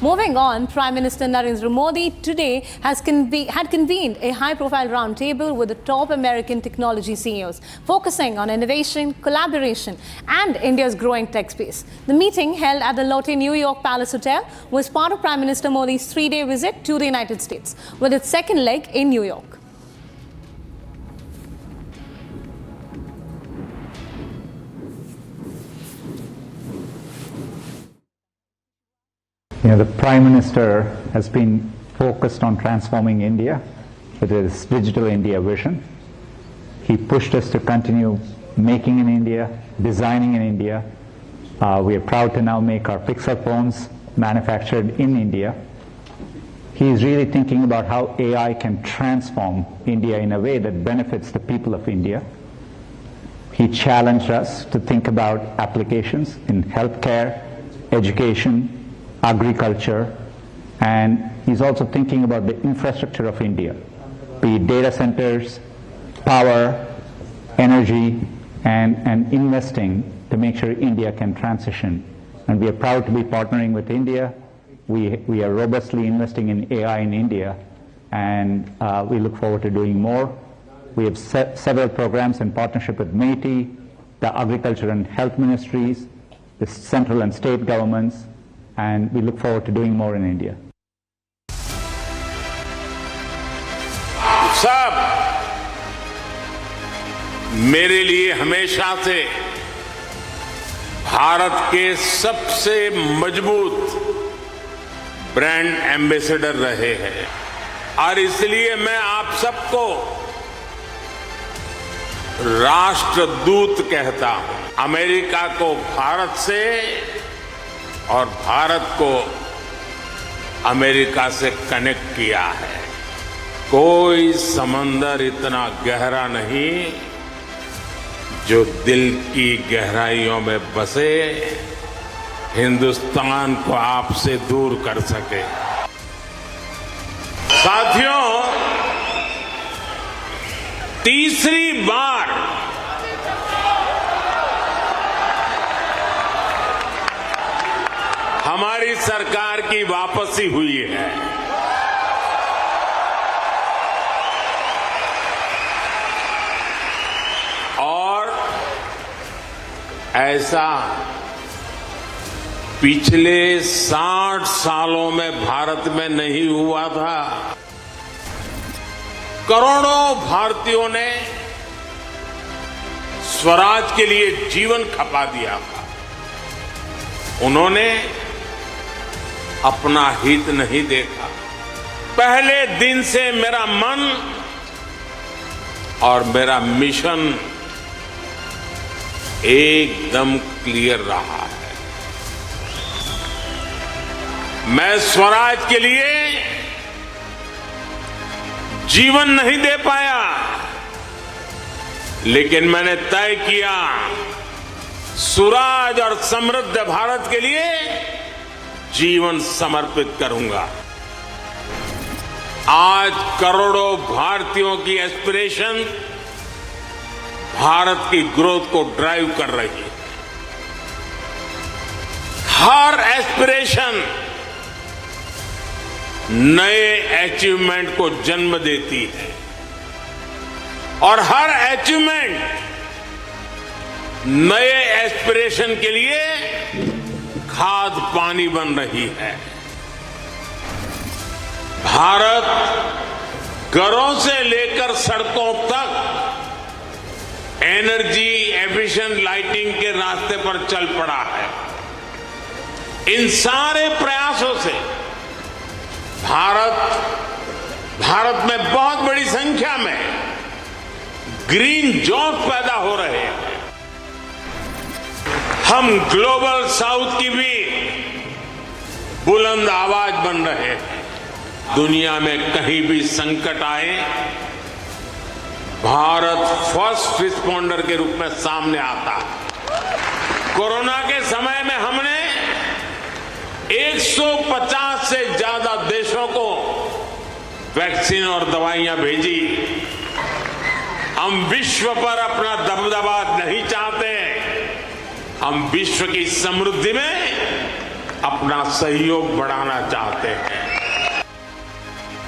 Moving on, Prime Minister Narendra Modi today had convened a high-profile roundtable with the top American technology CEOs, focusing on innovation, collaboration, and India's growing tech space. The meeting, held at the Lotte New York Palace Hotel, was part of Prime Minister Modi's 3-day visit to the United States, with its second leg in New York. The Prime Minister has been focused on transforming India with his Digital India vision. He pushed us to continue making in India, designing in India. We are proud to now make our Pixel phones manufactured in India. He is really thinking about how AI can transform India in a way that benefits the people of India. He challenged us to think about applications in healthcare, education, agriculture, and he's also thinking about the infrastructure of India, be it data centers, power, energy, and investing to make sure India can transition. And we are proud to be partnering with India. We are robustly investing in AI in India, and we look forward to doing more. We have several programs in partnership with MeitY, the Agriculture and Health Ministries, the central and state governments, and we look forward to doing more in India. सब मेरे लिए हमेशा से भारत के सबसे मजबूत brand ambassador रहे हैं और इसलिए मैं आप सबको राष्ट्रदूत कहता हूं। अमेरिका को भारत से और भारत को अमेरिका से कनेक्ट किया है। कोई समंदर इतना गहरा नहीं जो दिल की गहराइयों में बसे हिंदुस्तान को आपसे दूर कर सके। साथियों, तीसरी बार हमारी सरकार की वापसी हुई है। और ऐसा पिछले 60 सालों में भारत में नहीं हुआ था। करोड़ों भारतीयों ने स्वराज के लिए जीवन खपा दिया था। उन्होंने अपना हित नहीं देखा। पहले दिन से मेरा मन और मेरा मिशन एकदम क्लियर रहा है। मैं स्वराज के लिए जीवन नहीं दे पाया, लेकिन मैंने तय किया सुराज और समृद्ध भारत के लिए जीवन समर्पित करूंगा। आज करोड़ों भारतीयों की एस्पिरेशन भारत की ग्रोथ को ड्राइव कर रही है। हर एस्पिरेशन नए अचीवमेंट को जन्म देती है और हर अचीवमेंट नए एस्पिरेशन के लिए खाद पानी बन रही है। भारत घरों से लेकर सड़कों तक एनर्जी एफिशिएंट लाइटिंग के रास्ते पर चल पड़ा है। इन सारे प्रयासों से भारत में बहुत बड़ी संख्या में ग्रीन जॉब पैदा हो रहे हैं। हम ग्लोबल साउथ की भी बुलंद आवाज बन रहे हैं। दुनिया में कहीं भी संकट आए, भारत फर्स्ट रिस्पॉन्डर के रूप में सामने आता है। कोरोना के समय में हमने 150 से ज्यादा देशों को वैक्सीन और दवाइयां भेजी। हम विश्व पर अपना दबदबा नहीं चाहते, हम विश्व की समृद्धि में अपना सहयोग बढ़ाना चाहते हैं।